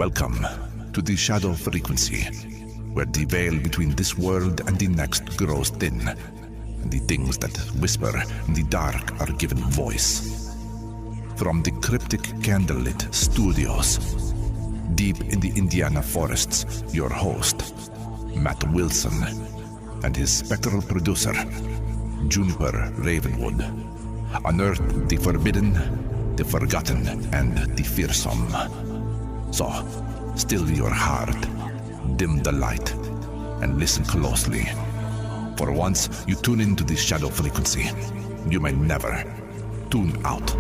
Welcome to the shadow frequency, where the veil between this world and the next grows thin, and the things that whisper in the dark are given voice. From the cryptic candlelit studios, deep in the Indiana forests, your host, Matt Wilson, and his spectral producer, Juniper Ravenwood, unearth the forbidden, the forgotten, and the fearsome. So, still your heart, dim the light, and listen closely. For once you tune into the shadow frequency, you may never tune out.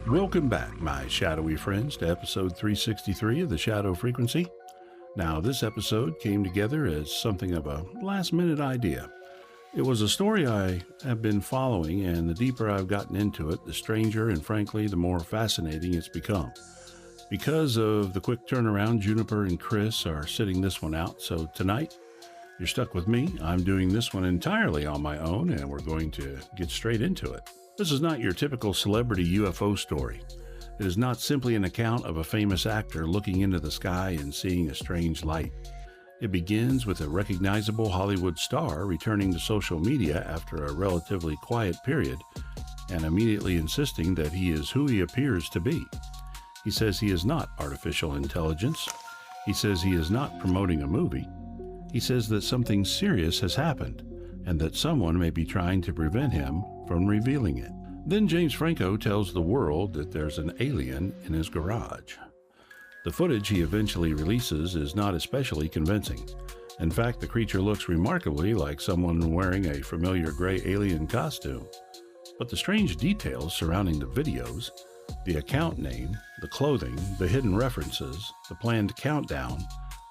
Welcome back, my shadowy friends, to episode 363 of the Shadow Frequency. Now, this episode came together as something of a last-minute idea. It was a story I have been following, and the deeper I've gotten into it, the stranger and frankly, the more fascinating it's become. Because of the quick turnaround, Juniper and Chris are sitting this one out, so tonight, you're stuck with me. I'm doing this one entirely on my own, and we're going to get straight into it. This is not your typical celebrity UFO story. It is not simply an account of a famous actor looking into the sky and seeing a strange light. It begins with a recognizable Hollywood star returning to social media after a relatively quiet period and immediately insisting that he is who he appears to be. He says he is not artificial intelligence. He says he is not promoting a movie. He says that something serious has happened and that someone may be trying to prevent him from revealing it. Then James Franco tells the world that there's an alien in his garage. The footage he eventually releases is not especially convincing. In fact, the creature looks remarkably like someone wearing a familiar gray alien costume. But the strange details surrounding the videos, the account name, the clothing, the hidden references, the planned countdown,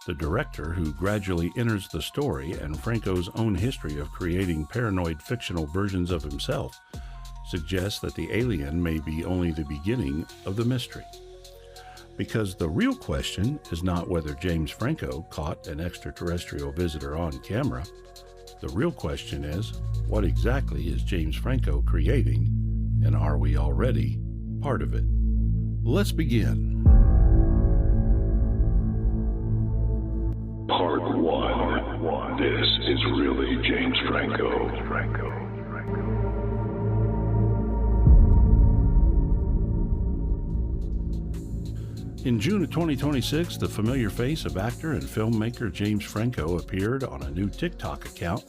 the director who gradually enters the story, and Franco's own history of creating paranoid fictional versions of himself suggests that the alien may be only the beginning of the mystery. Because the real question is not whether James Franco caught an extraterrestrial visitor on camera. The real question is, what exactly is James Franco creating, and are we already part of it? Let's begin. Part 1. This is really James Franco. In June of 2026, the familiar face of actor and filmmaker James Franco appeared on a new TikTok account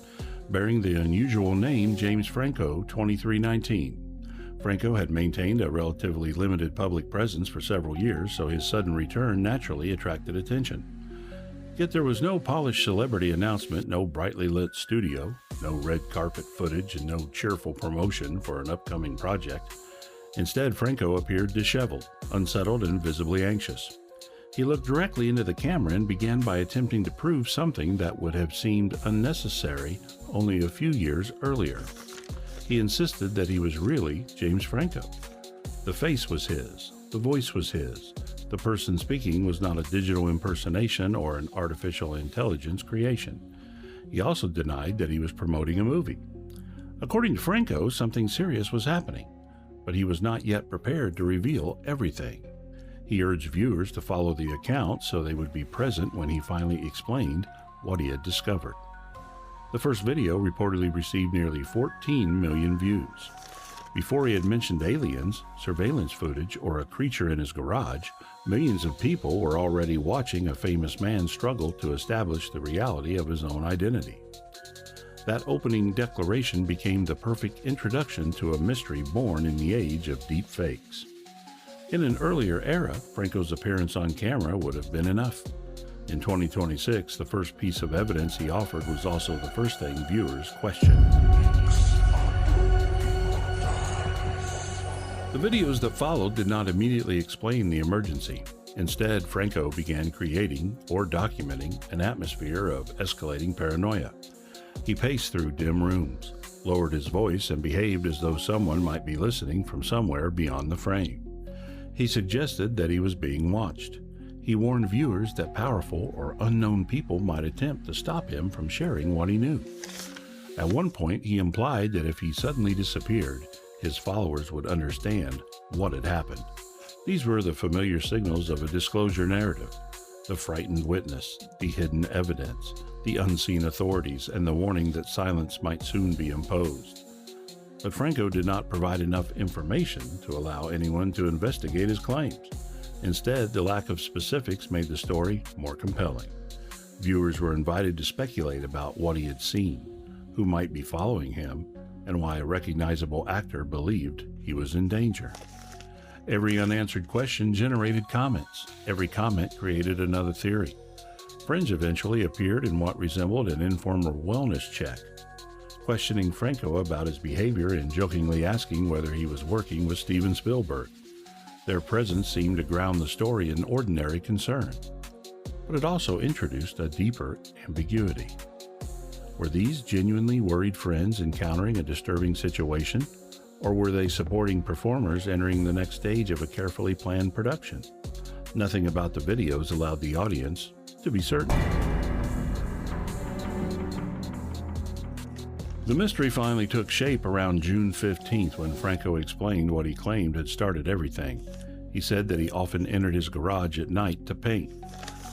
bearing the unusual name James Franco 2319. Franco had maintained a relatively limited public presence for several years, so his sudden return naturally attracted attention. Yet there was no polished celebrity announcement, no brightly lit studio, no red carpet footage, and no cheerful promotion for an upcoming project. Instead, Franco appeared disheveled, unsettled, and visibly anxious. He looked directly into the camera and began by attempting to prove something that would have seemed unnecessary only a few years earlier. He insisted that he was really James Franco. The face was his, the voice was his. The person speaking was not a digital impersonation or an artificial intelligence creation. He also denied that he was promoting a movie. According to Franco, something serious was happening, but he was not yet prepared to reveal everything. He urged viewers to follow the account so they would be present when he finally explained what he had discovered. The first video reportedly received nearly 14 million views. Before he had mentioned aliens, surveillance footage, or a creature in his garage, millions of people were already watching a famous man struggle to establish the reality of his own identity. That opening declaration became the perfect introduction to a mystery born in the age of deepfakes. In an earlier era, Franco's appearance on camera would have been enough. In 2026, the first piece of evidence he offered was also the first thing viewers questioned. The videos that followed did not immediately explain the emergency. Instead, Franco began creating or documenting an atmosphere of escalating paranoia. He paced through dim rooms, lowered his voice, and behaved as though someone might be listening from somewhere beyond the frame. He suggested that he was being watched. He warned viewers that powerful or unknown people might attempt to stop him from sharing what he knew. At one point, he implied that if he suddenly disappeared, his followers would understand what had happened. These were the familiar signals of a disclosure narrative: the frightened witness, the hidden evidence, the unseen authorities, and the warning that silence might soon be imposed. But Franco did not provide enough information to allow anyone to investigate his claims. Instead, the lack of specifics made the story more compelling. Viewers were invited to speculate about what he had seen, who might be following him, and why a recognizable actor believed he was in danger. Every unanswered question generated comments. Every comment created another theory. Friends eventually appeared in what resembled an informal wellness check, questioning Franco about his behavior and jokingly asking whether he was working with Steven Spielberg. Their presence seemed to ground the story in ordinary concern, but it also introduced a deeper ambiguity. Were these genuinely worried friends encountering a disturbing situation, or were they supporting performers entering the next stage of a carefully planned production? Nothing about the videos allowed the audience to be certain. The mystery finally took shape around June 15th when Franco explained what he claimed had started everything. He said that he often entered his garage at night to paint.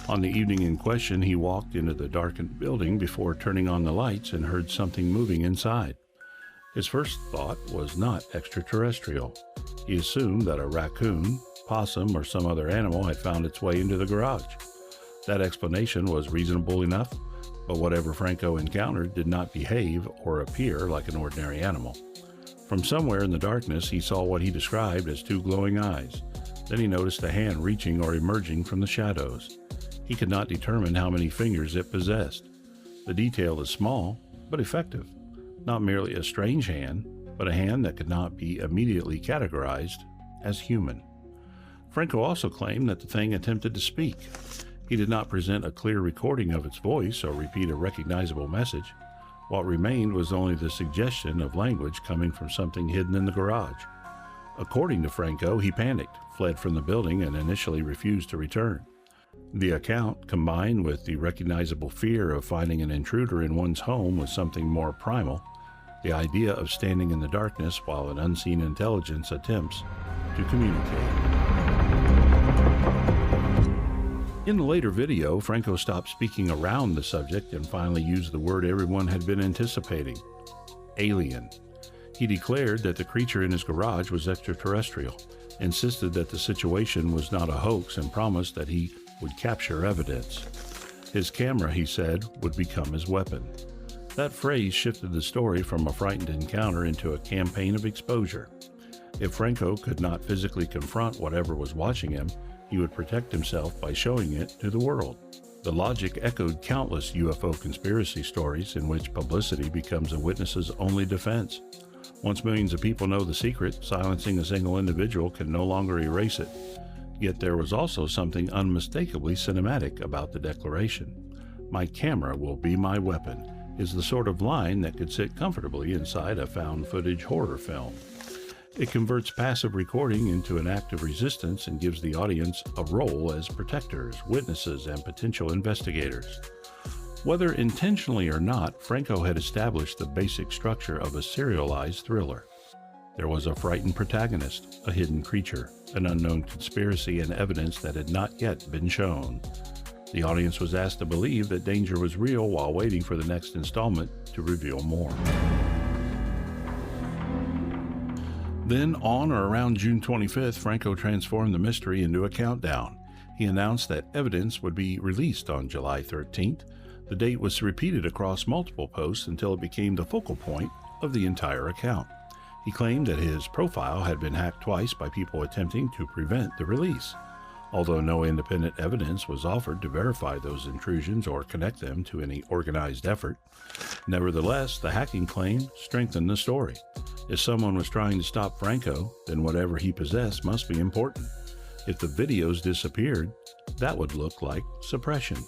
On the evening in question, he walked into the darkened building before turning on the lights and heard something moving inside. His first thought was not extraterrestrial. He assumed that a raccoon, possum, or some other animal had found its way into the garage. That explanation was reasonable enough, but whatever Franco encountered did not behave or appear like an ordinary animal. From somewhere in the darkness, he saw what he described as two glowing eyes. Then he noticed a hand reaching or emerging from the shadows. He could not determine how many fingers it possessed. The detail is small, but effective. Not merely a strange hand, but a hand that could not be immediately categorized as human. Franco also claimed that the thing attempted to speak. He did not present a clear recording of its voice or repeat a recognizable message. What remained was only the suggestion of language coming from something hidden in the garage. According to Franco, he panicked, fled from the building, and initially refused to return. The account, combined with the recognizable fear of finding an intruder in one's home with something more primal, the idea of standing in the darkness while an unseen intelligence attempts to communicate. In the later video, Franco stopped speaking around the subject and finally used the word everyone had been anticipating: alien. He declared that the creature in his garage was extraterrestrial, insisted that the situation was not a hoax, and promised that he would capture evidence. His camera, he said, would become his weapon. That phrase shifted the story from a frightened encounter into a campaign of exposure. If Franco could not physically confront whatever was watching him, he would protect himself by showing it to the world. The logic echoed countless UFO conspiracy stories in which publicity becomes a witness's only defense. Once millions of people know the secret, silencing a single individual can no longer erase it. Yet there was also something unmistakably cinematic about the declaration. "My camera will be my weapon" is the sort of line that could sit comfortably inside a found footage horror film. It converts passive recording into an act of resistance and gives the audience a role as protectors, witnesses, and potential investigators. Whether intentionally or not, Franco had established the basic structure of a serialized thriller. There was a frightened protagonist, a hidden creature, an unknown conspiracy, and evidence that had not yet been shown. The audience was asked to believe that danger was real while waiting for the next installment to reveal more. Then, on or around June 25th, Franco transformed the mystery into a countdown. He announced that evidence would be released on July 13th. The date was repeated across multiple posts until it became the focal point of the entire account. He claimed that his profile had been hacked twice by people attempting to prevent the release. Although no independent evidence was offered to verify those intrusions or connect them to any organized effort, nevertheless, the hacking claim strengthened the story. If someone was trying to stop Franco, then whatever he possessed must be important. If the videos disappeared, that would look like suppression.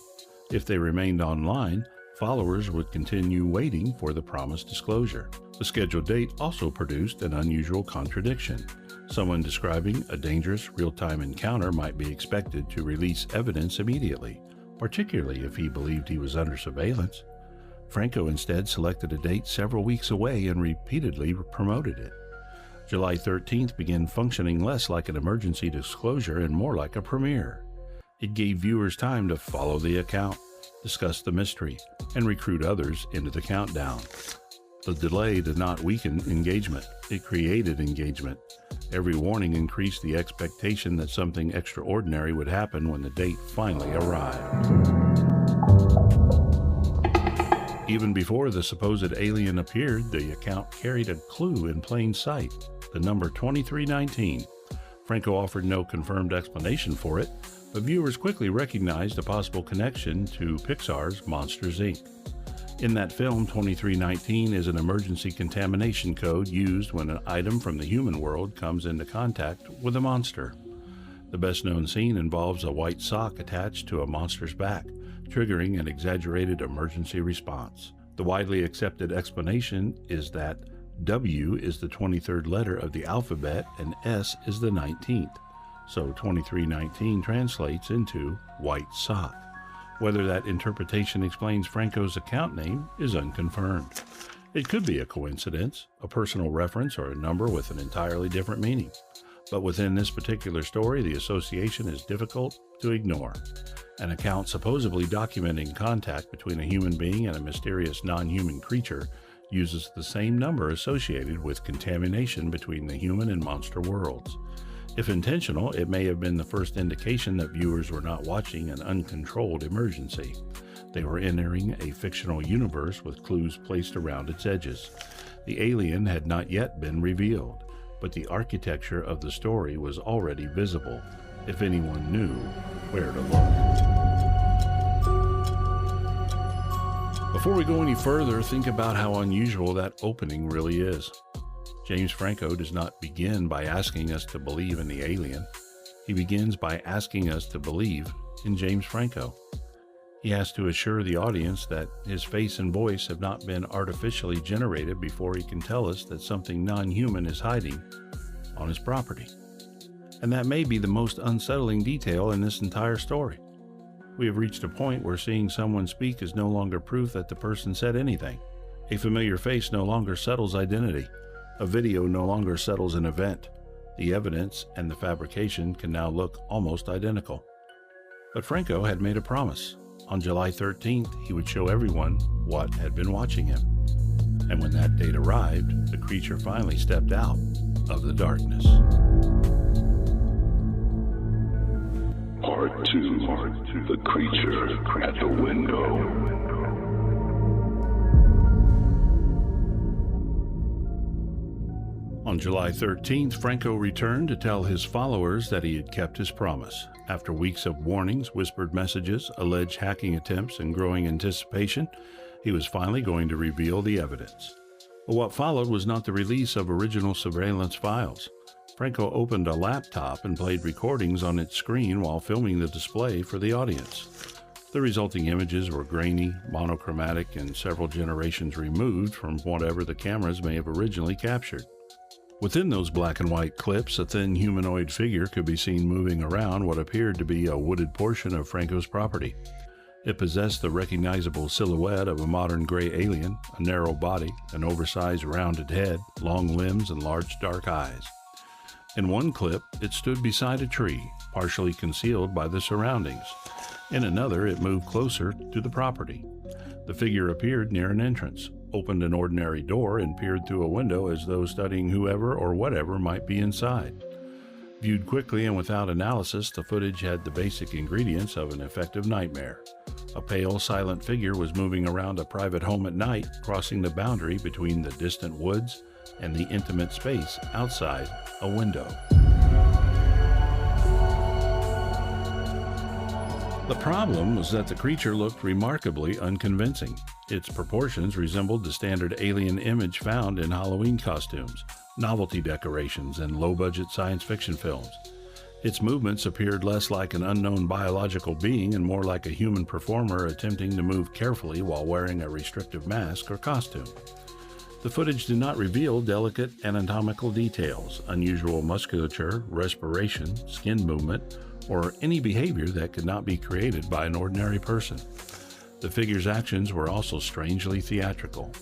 If they remained online, followers would continue waiting for the promised disclosure. The scheduled date also produced an unusual contradiction. Someone describing a dangerous real-time encounter might be expected to release evidence immediately, particularly if he believed he was under surveillance. Franco instead selected a date several weeks away and repeatedly promoted it. July 13th began functioning less like an emergency disclosure and more like a premiere. It gave viewers time to follow the account, discuss the mystery, and recruit others into the countdown. The delay did not weaken engagement. It created engagement. Every warning increased the expectation that something extraordinary would happen when the date finally arrived. Even before the supposed alien appeared, the account carried a clue in plain sight, the number 2319. Franco offered no confirmed explanation for it, but viewers quickly recognized a possible connection to Pixar's Monsters, Inc. In that film, 2319 is an emergency contamination code used when an item from the human world comes into contact with a monster. The best-known scene involves a white sock attached to a monster's back, triggering an exaggerated emergency response. The widely accepted explanation is that W is the 23rd letter of the alphabet and S is the 19th, so 2319 translates into white sock. Whether that interpretation explains Franco's account name is unconfirmed. It could be a coincidence, a personal reference, or a number with an entirely different meaning. But within this particular story, the association is difficult to ignore. An account supposedly documenting contact between a human being and a mysterious non-human creature uses the same number associated with contamination between the human and monster worlds. If intentional, it may have been the first indication that viewers were not watching an uncontrolled emergency. They were entering a fictional universe with clues placed around its edges. The alien had not yet been revealed, but the architecture of the story was already visible, if anyone knew where to look. Before we go any further, think about how unusual that opening really is. James Franco does not begin by asking us to believe in the alien. He begins by asking us to believe in James Franco. He has to assure the audience that his face and voice have not been artificially generated before he can tell us that something non-human is hiding on his property. And that may be the most unsettling detail in this entire story. We have reached a point where seeing someone speak is no longer proof that the person said anything. A familiar face no longer settles identity. A video no longer settles an event. The evidence and the fabrication can now look almost identical. But Franco had made a promise. On July 13th, he would show everyone what had been watching him. And when that date arrived, the creature finally stepped out of the darkness. Part 2. The creature at the window. On July 13th, Franco returned to tell his followers that he had kept his promise. After weeks of warnings, whispered messages, alleged hacking attempts, and growing anticipation, he was finally going to reveal the evidence. But what followed was not the release of original surveillance files. Franco opened a laptop and played recordings on its screen while filming the display for the audience. The resulting images were grainy, monochromatic, and several generations removed from whatever the cameras may have originally captured. Within those black and white clips, a thin humanoid figure could be seen moving around what appeared to be a wooded portion of Franco's property. It possessed the recognizable silhouette of a modern gray alien, a narrow body, an oversized rounded head, long limbs, and large dark eyes. In one clip, it stood beside a tree, partially concealed by the surroundings. In another, it moved closer to the property. The figure appeared near an entrance, opened an ordinary door, and peered through a window as though studying whoever or whatever might be inside. Viewed quickly and without analysis, the footage had the basic ingredients of an effective nightmare. A pale, silent figure was moving around a private home at night, crossing the boundary between the distant woods and the intimate space outside a window. The problem was that the creature looked remarkably unconvincing. Its proportions resembled the standard alien image found in Halloween costumes, novelty decorations, and low-budget science fiction films. Its movements appeared less like an unknown biological being and more like a human performer attempting to move carefully while wearing a restrictive mask or costume. The footage did not reveal delicate anatomical details, unusual musculature, respiration, skin movement, or any behavior that could not be created by an ordinary person. The figure's actions were also strangely theatrical.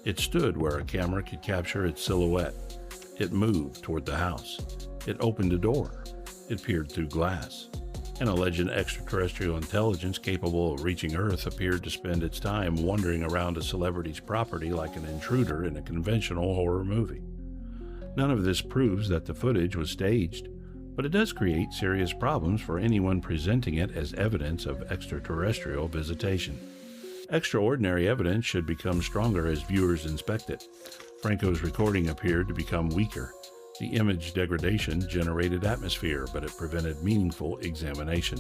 It stood where a camera could capture its silhouette. It moved toward the house. It opened a door. It peered through glass. An alleged extraterrestrial intelligence capable of reaching Earth appeared to spend its time wandering around a celebrity's property like an intruder in a conventional horror movie. None of this proves that the footage was staged, but it does create serious problems for anyone presenting it as evidence of extraterrestrial visitation. Extraordinary evidence should become stronger as viewers inspect it. Franco's recording appeared to become weaker. The image degradation generated atmosphere, but it prevented meaningful examination.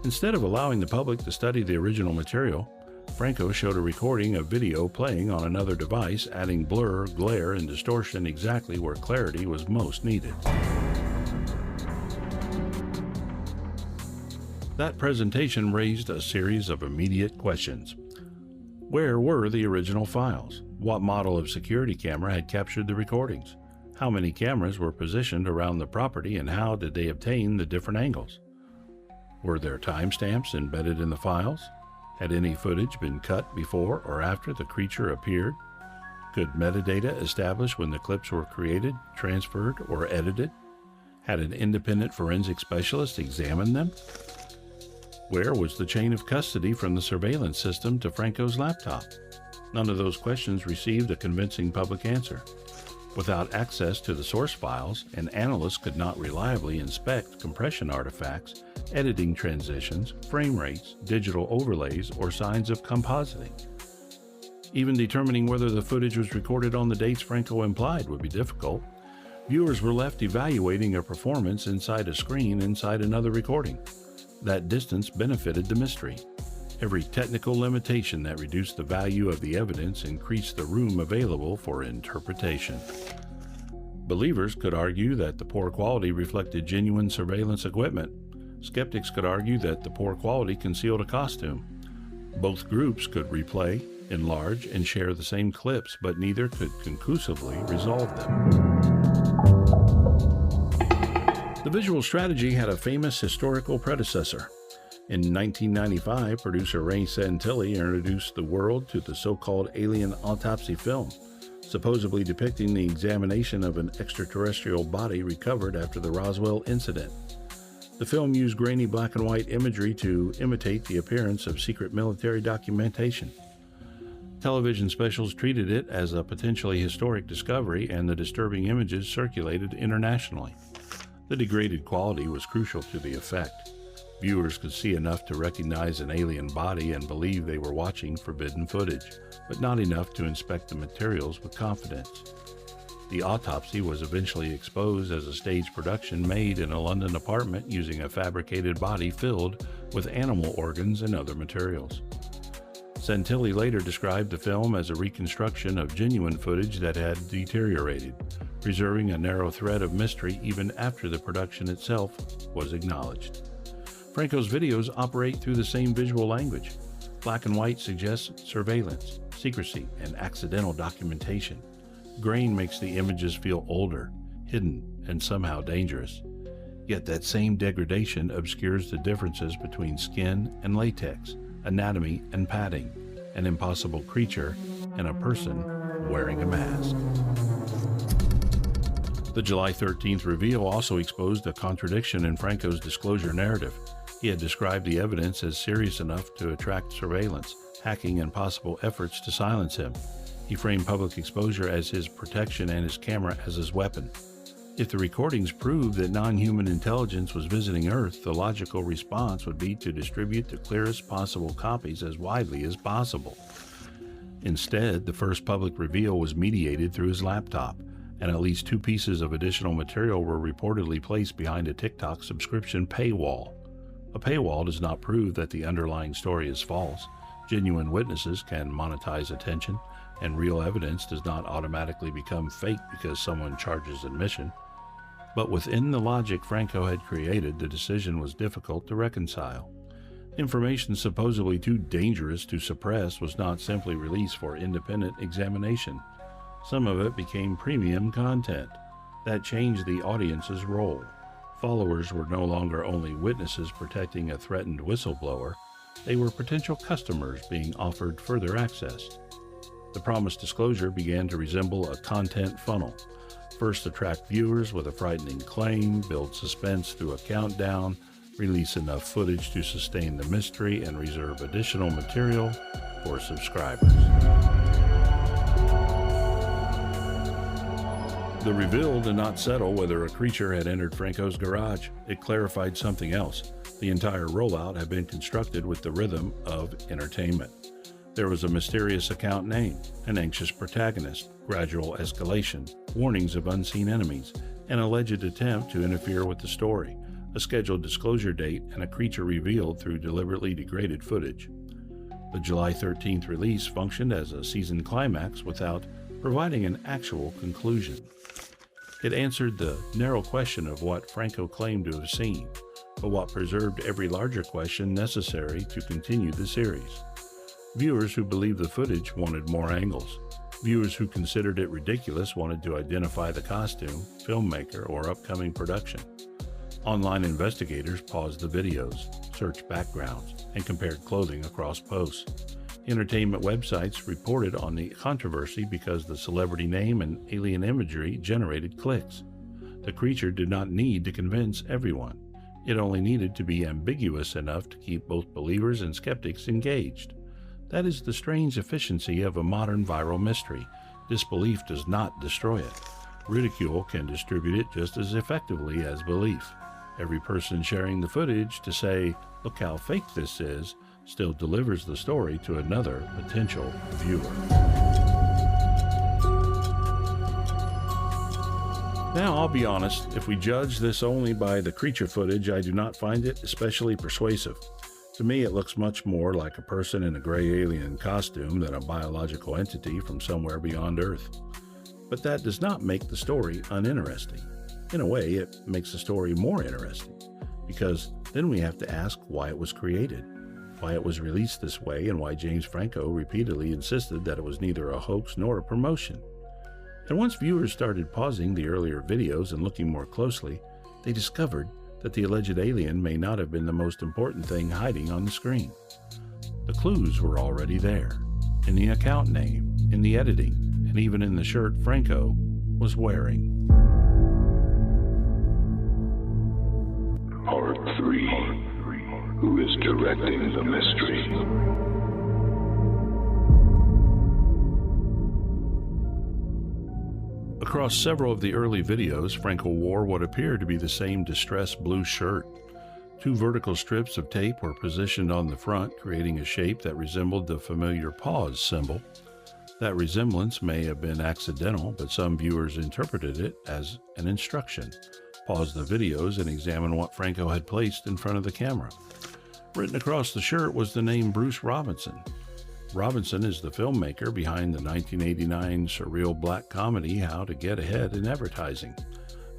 Instead of allowing the public to study the original material, Franco showed a recording of video playing on another device, adding blur, glare, and distortion exactly where clarity was most needed. That presentation raised a series of immediate questions. Where were the original files? What model of security camera had captured the recordings? How many cameras were positioned around the property, and how did they obtain the different angles? Were there timestamps embedded in the files? Had any footage been cut before or after the creature appeared? Could metadata establish when the clips were created, transferred, or edited? Had an independent forensic specialist examine them? Where was the chain of custody from the surveillance system to Franco's laptop? None of those questions received a convincing public answer. Without access to the source files, an analyst could not reliably inspect compression artifacts, editing transitions, frame rates, digital overlays, or signs of compositing. Even determining whether the footage was recorded on the dates Franco implied would be difficult. Viewers were left evaluating a performance inside a screen inside another recording. That distance benefited the mystery. Every technical limitation that reduced the value of the evidence increased the room available for interpretation. Believers could argue that the poor quality reflected genuine surveillance equipment. Skeptics could argue that the poor quality concealed a costume. Both groups could replay, enlarge, and share the same clips, but neither could conclusively resolve them. The visual strategy had a famous historical predecessor. In 1995, producer Ray Santilli introduced the world to the so-called alien-autopsy film, supposedly depicting the examination of an extraterrestrial body recovered after the Roswell incident. The film used grainy black and white imagery to imitate the appearance of secret military documentation. Television specials treated it as a potentially historic discovery, and the disturbing images circulated internationally. The degraded quality was crucial to the effect. Viewers could see enough to recognize an alien body and believe they were watching forbidden footage, but not enough to inspect the materials with confidence. The autopsy was eventually exposed as a staged production made in a London apartment using a fabricated body filled with animal organs and other materials. Santilli later described the film as a reconstruction of genuine footage that had deteriorated, preserving a narrow thread of mystery even after the production itself was acknowledged. Franco's videos operate through the same visual language. Black and white suggests surveillance, secrecy, and accidental documentation. Grain makes the images feel older, hidden, and somehow dangerous. Yet that same degradation obscures the differences between skin and latex, anatomy and padding, an impossible creature, and a person wearing a mask. The July 13th reveal also exposed a contradiction in Franco's disclosure narrative. He had described the evidence as serious enough to attract surveillance, hacking, and possible efforts to silence him. He framed public exposure as his protection and his camera as his weapon. If the recordings proved that non-human intelligence was visiting Earth, the logical response would be to distribute the clearest possible copies as widely as possible. Instead, the first public reveal was mediated through his laptop, and at least 2 pieces of additional material were reportedly placed behind a TikTok subscription paywall. A paywall does not prove that the underlying story is false. Genuine witnesses can monetize attention, and real evidence does not automatically become fake because someone charges admission. But within the logic Franco had created, the decision was difficult to reconcile. Information supposedly too dangerous to suppress was not simply released for independent examination. Some of it became premium content. That changed the audience's role. Followers were no longer only witnesses protecting a threatened whistleblower, they were potential customers being offered further access. The promised disclosure began to resemble a content funnel. First, attract viewers with a frightening claim, build suspense through a countdown, release enough footage to sustain the mystery, and reserve additional material for subscribers. The reveal did not settle whether a creature had entered Franco's garage. It clarified something else. The entire rollout had been constructed with the rhythm of entertainment. There was a mysterious account name, an anxious protagonist, gradual escalation, warnings of unseen enemies, an alleged attempt to interfere with the story, a scheduled disclosure date, and a creature revealed through deliberately degraded footage. The July 13th release functioned as a season climax without providing an actual conclusion. It answered the narrow question of what Franco claimed to have seen, but what preserved every larger question necessary to continue the series. Viewers who believed the footage wanted more angles. Viewers who considered it ridiculous wanted to identify the costume, filmmaker, or upcoming production. Online investigators paused the videos, searched backgrounds, and compared clothing across posts. Entertainment websites reported on the controversy because the celebrity name and alien imagery generated clicks. The creature did not need to convince everyone. It only needed to be ambiguous enough to keep both believers and skeptics engaged. That is the strange efficiency of a modern viral mystery. Disbelief does not destroy it. Ridicule can distribute it just as effectively as belief. Every person sharing the footage to say, "Look how fake this is," still delivers the story to another potential viewer. Now, I'll be honest, if we judge this only by the creature footage, I do not find it especially persuasive. To me, it looks much more like a person in a gray alien costume than a biological entity from somewhere beyond Earth. But that does not make the story uninteresting. In a way, it makes the story more interesting, because then we have to ask why it was created, why it was released this way, and why James Franco repeatedly insisted that it was neither a hoax nor a promotion. And once viewers started pausing the earlier videos and looking more closely, they discovered that the alleged alien may not have been the most important thing hiding on the screen. The clues were already there, in the account name, in the editing, and even in the shirt Franco was wearing. Part 3. Who is directing the mystery? Across several of the early videos, Franco wore what appeared to be the same distressed blue shirt. Two vertical strips of tape were positioned on the front, creating a shape that resembled the familiar pause symbol. That resemblance may have been accidental, but some viewers interpreted it as an instruction. Pause the videos and examine what Franco had placed in front of the camera. Written across the shirt was the name Bruce Robinson. Robinson is the filmmaker behind the 1989 surreal black comedy How to Get Ahead in Advertising,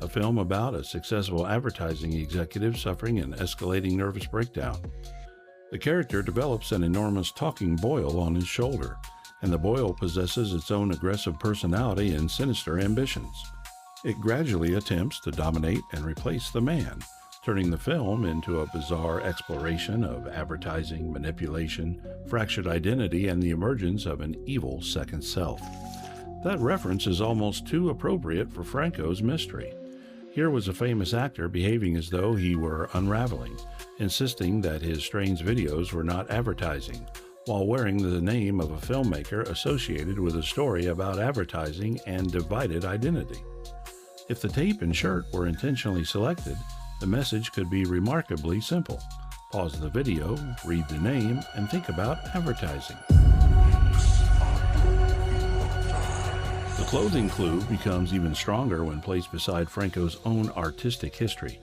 a film about a successful advertising executive suffering an escalating nervous breakdown. The character develops an enormous talking boil on his shoulder, and the boil possesses its own aggressive personality and sinister ambitions. It gradually attempts to dominate and replace the man, turning the film into a bizarre exploration of advertising, manipulation, fractured identity, and the emergence of an evil second self. That reference is almost too appropriate for Franco's mystery. Here was a famous actor behaving as though he were unraveling, insisting that his strange videos were not advertising, while wearing the name of a filmmaker associated with a story about advertising and divided identity. If the tape and shirt were intentionally selected, the message could be remarkably simple. Pause the video, read the name, and think about advertising. The clothing clue becomes even stronger when placed beside Franco's own artistic history.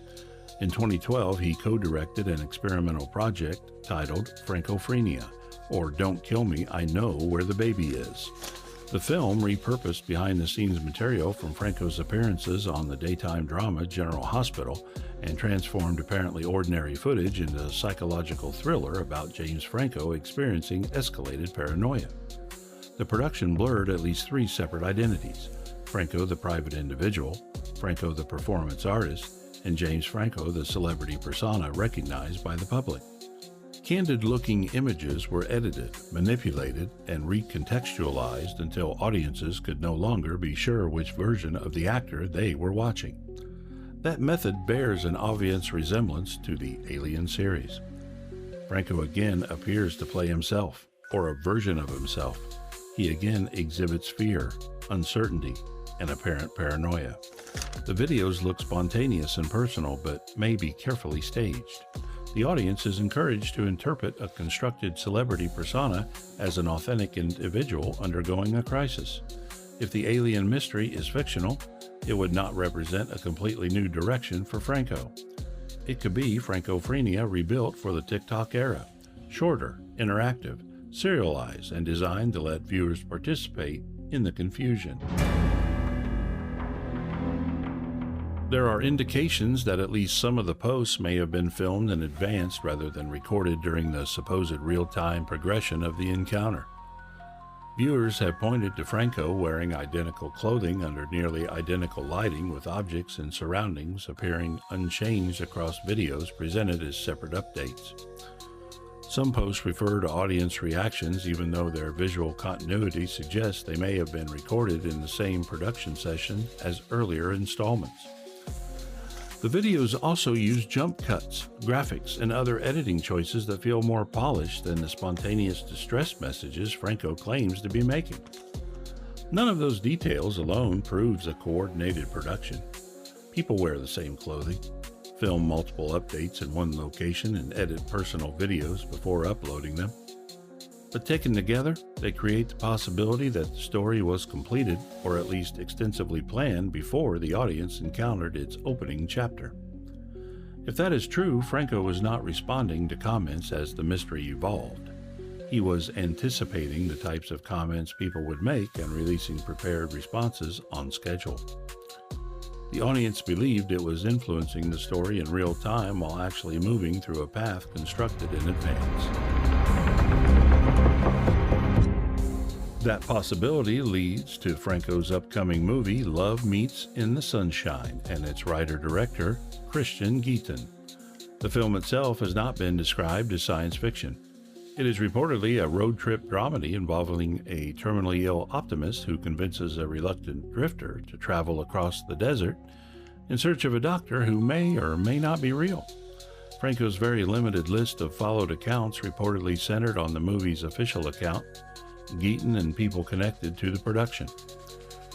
In 2012, he co-directed an experimental project titled Francophrenia, or Don't Kill Me, I Know Where the Baby Is. The film repurposed behind-the-scenes material from Franco's appearances on the daytime drama General Hospital and transformed apparently ordinary footage into a psychological thriller about James Franco experiencing escalated paranoia. The production blurred at least three separate identities: Franco the private individual, Franco the performance artist, and James Franco the celebrity persona recognized by the public. Candid-looking images were edited, manipulated, and recontextualized until audiences could no longer be sure which version of the actor they were watching. That method bears an obvious resemblance to the Alien series. Franco again appears to play himself, or a version of himself. He again exhibits fear, uncertainty, and apparent paranoia. The videos look spontaneous and personal, but may be carefully staged. The audience is encouraged to interpret a constructed celebrity persona as an authentic individual undergoing a crisis. If the alien mystery is fictional, it would not represent a completely new direction for Franco. It could be Francophrenia rebuilt for the TikTok era, shorter, interactive, serialized, and designed to let viewers participate in the confusion. There are indications that at least some of the posts may have been filmed in advance rather than recorded during the supposed real-time progression of the encounter. Viewers have pointed to Franco wearing identical clothing under nearly identical lighting, with objects and surroundings appearing unchanged across videos presented as separate updates. Some posts refer to audience reactions even though their visual continuity suggests they may have been recorded in the same production session as earlier installments. The videos also use jump cuts, graphics, and other editing choices that feel more polished than the spontaneous distress messages Franco claims to be making. None of those details alone proves a coordinated production. People wear the same clothing, film multiple updates in one location, and edit personal videos before uploading them. But taken together, they create the possibility that the story was completed, or at least extensively planned, before the audience encountered its opening chapter. If that is true, Franco was not responding to comments as the mystery evolved. He was anticipating the types of comments people would make and releasing prepared responses on schedule. The audience believed it was influencing the story in real time while actually moving through a path constructed in advance. That possibility leads to Franco's upcoming movie Love Meets in the Sunshine and its writer-director, Christian Guyton. The film itself has not been described as science fiction. It is reportedly a road trip dramedy involving a terminally ill optimist who convinces a reluctant drifter to travel across the desert in search of a doctor who may or may not be real. Franco's very limited list of followed accounts reportedly centered on the movie's official account, Guyton, and people connected to the production.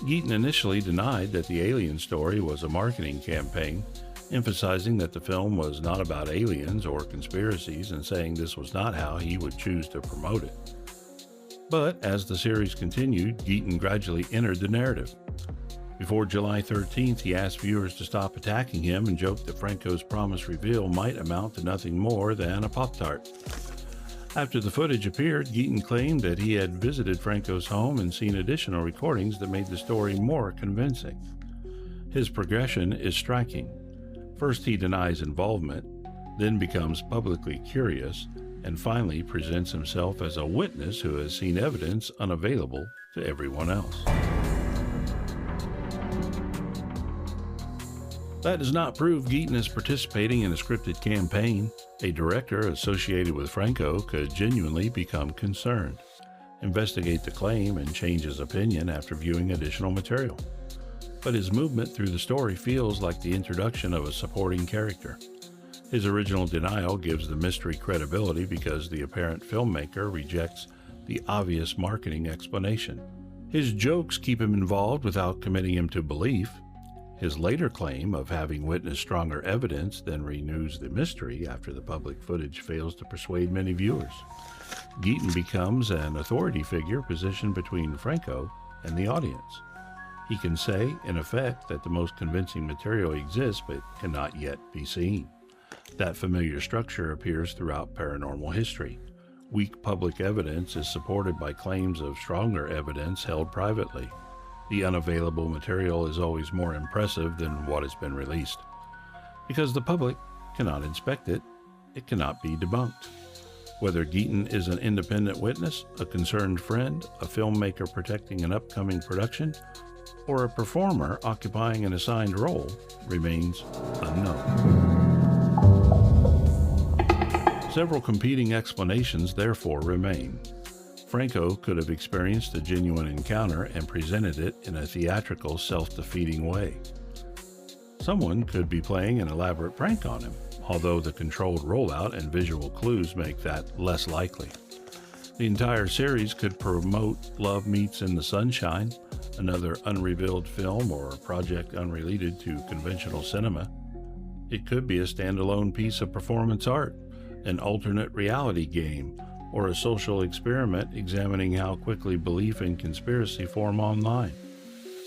Guyton initially denied that the alien story was a marketing campaign, emphasizing that the film was not about aliens or conspiracies and saying this was not how he would choose to promote it. But as the series continued, Guyton gradually entered the narrative. Before July 13th, he asked viewers to stop attacking him and joked that Franco's promised reveal might amount to nothing more than a Pop-Tart. After the footage appeared, Guyton claimed that he had visited Franco's home and seen additional recordings that made the story more convincing. His progression is striking. First, he denies involvement, then becomes publicly curious, and finally presents himself as a witness who has seen evidence unavailable to everyone else. That does not prove Guyton is participating in a scripted campaign. A director associated with Franco could genuinely become concerned, investigate the claim, and change his opinion after viewing additional material. But his movement through the story feels like the introduction of a supporting character. His original denial gives the mystery credibility because the apparent filmmaker rejects the obvious marketing explanation. His jokes keep him involved without committing him to belief. His later claim of having witnessed stronger evidence then renews the mystery after the public footage fails to persuade many viewers. Guyton becomes an authority figure positioned between Franco and the audience. He can say, in effect, that the most convincing material exists but cannot yet be seen. That familiar structure appears throughout paranormal history. Weak public evidence is supported by claims of stronger evidence held privately. The unavailable material is always more impressive than what has been released. Because the public cannot inspect it, it cannot be debunked. Whether Guyton is an independent witness, a concerned friend, a filmmaker protecting an upcoming production, or a performer occupying an assigned role remains unknown. Several competing explanations therefore remain. Franco could have experienced a genuine encounter and presented it in a theatrical, self-defeating way. Someone could be playing an elaborate prank on him, although the controlled rollout and visual clues make that less likely. The entire series could promote Love Meets in the Sunshine, another unrevealed film or project unrelated to conventional cinema. It could be a standalone piece of performance art, an alternate reality game, or a social experiment examining how quickly belief in conspiracy form online.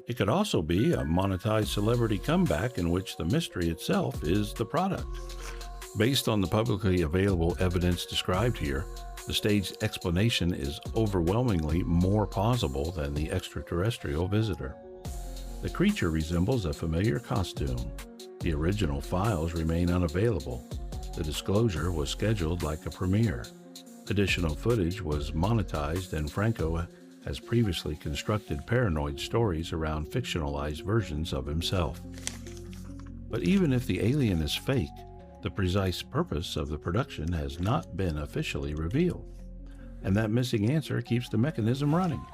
It could also be a monetized celebrity comeback in which the mystery itself is the product. Based on the publicly available evidence described here, the staged explanation is overwhelmingly more plausible than the extraterrestrial visitor. The creature resembles a familiar costume. The original files remain unavailable. The disclosure was scheduled like a premiere. Additional footage was monetized, and Franco has previously constructed paranoid stories around fictionalized versions of himself. But even if the alien is fake, the precise purpose of the production has not been officially revealed. And that missing answer keeps the mechanism running.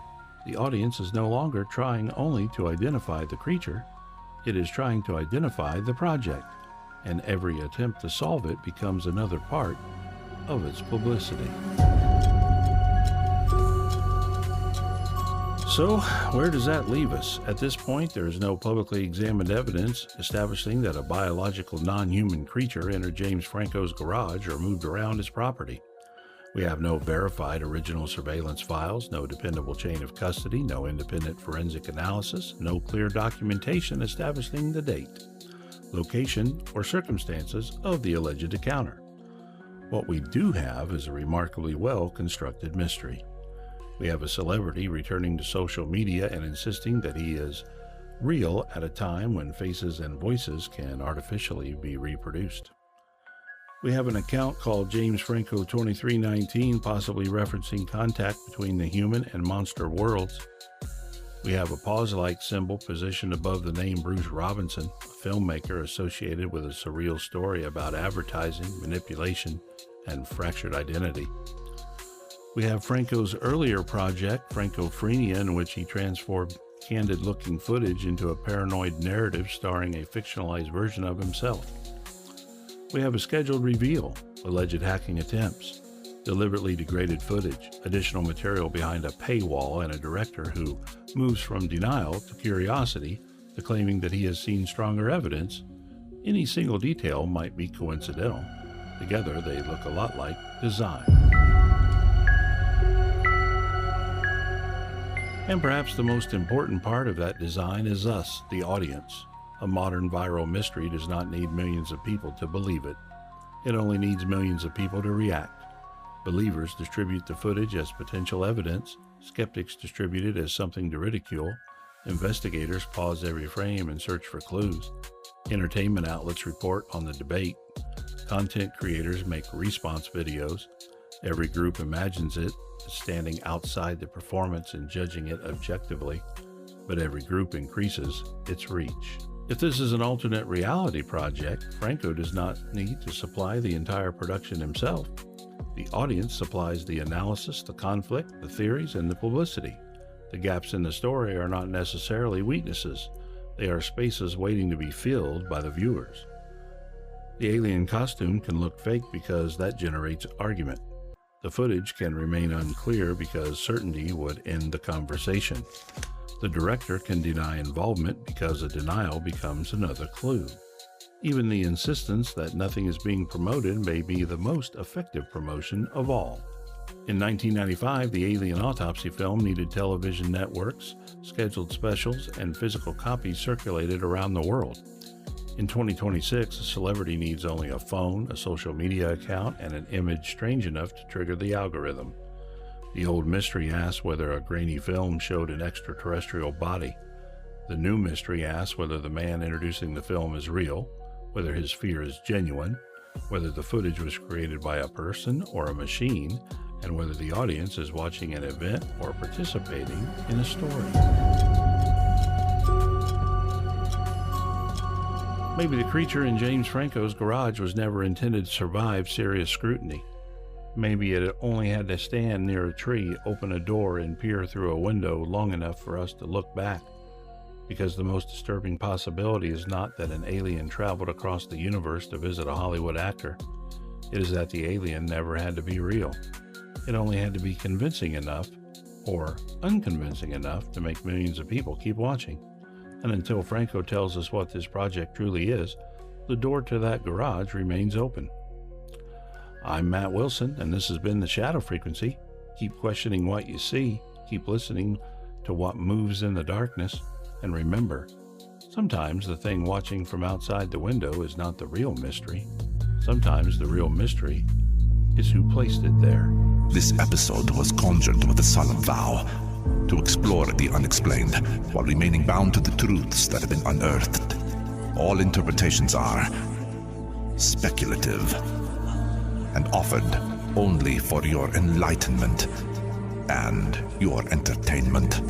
The audience is no longer trying only to identify the creature, it is trying to identify the project, and every attempt to solve it becomes another part of its publicity. So, where does that leave us? At this point, there is no publicly examined evidence establishing that a biological non-human creature entered James Franco's garage or moved around his property. We have no verified original surveillance files, no dependable chain of custody, no independent forensic analysis, no clear documentation establishing the date, location, or circumstances of the alleged encounter. What we do have is a remarkably well-constructed mystery. We have a celebrity returning to social media and insisting that he is real at a time when faces and voices can artificially be reproduced. We have an account called James Franco 2319, possibly referencing contact between the human and monster worlds. We have a pause-like symbol positioned above the name Bruce Robinson, a filmmaker associated with a surreal story about advertising, manipulation, and fractured identity. We have Franco's earlier project, Francophrenia, in which he transformed candid-looking footage into a paranoid narrative starring a fictionalized version of himself. We have a scheduled reveal, alleged hacking attempts, deliberately degraded footage, additional material behind a paywall, and a director who moves from denial to curiosity to claiming that he has seen stronger evidence. Any single detail might be coincidental. Together, they look a lot like design. And perhaps the most important part of that design is us, the audience. A modern viral mystery does not need millions of people to believe it. It only needs millions of people to react. Believers distribute the footage as potential evidence. Skeptics distribute it as something to ridicule. Investigators pause every frame and search for clues. Entertainment outlets report on the debate. Content creators make response videos. Every group imagines it as standing outside the performance and judging it objectively, but every group increases its reach. If this is an alternate reality project, Franco does not need to supply the entire production himself. The audience supplies the analysis, the conflict, the theories, and the publicity. The gaps in the story are not necessarily weaknesses. They are spaces waiting to be filled by the viewers. The alien costume can look fake because that generates argument. The footage can remain unclear because certainty would end the conversation. The director can deny involvement because a denial becomes another clue. Even the insistence that nothing is being promoted may be the most effective promotion of all. In 1995, the Alien-Autopsy film needed television networks, scheduled specials, and physical copies circulated around the world. In 2026, a celebrity needs only a phone, a social media account, and an image strange enough to trigger the algorithm. The old mystery asks whether a grainy film showed an extraterrestrial body. The new mystery asks whether the man introducing the film is real, whether his fear is genuine, whether the footage was created by a person or a machine, and whether the audience is watching an event or participating in a story. Maybe the creature in James Franco's garage was never intended to survive serious scrutiny. Maybe it only had to stand near a tree, open a door, and peer through a window long enough for us to look back. Because the most disturbing possibility is not that an alien traveled across the universe to visit a Hollywood actor. It is that the alien never had to be real. It only had to be convincing enough, or unconvincing enough, to make millions of people keep watching. And until Franco tells us what this project truly is, the door to that garage remains open. I'm Matt Wilson, and this has been The Shadow Frequency. Keep questioning what you see, keep listening to what moves in the darkness, and remember, sometimes the thing watching from outside the window is not the real mystery. Sometimes the real mystery is who placed it there. This episode was conjured with a solemn vow to explore the unexplained while remaining bound to the truths that have been unearthed. All interpretations are speculative and offered only for your enlightenment and your entertainment.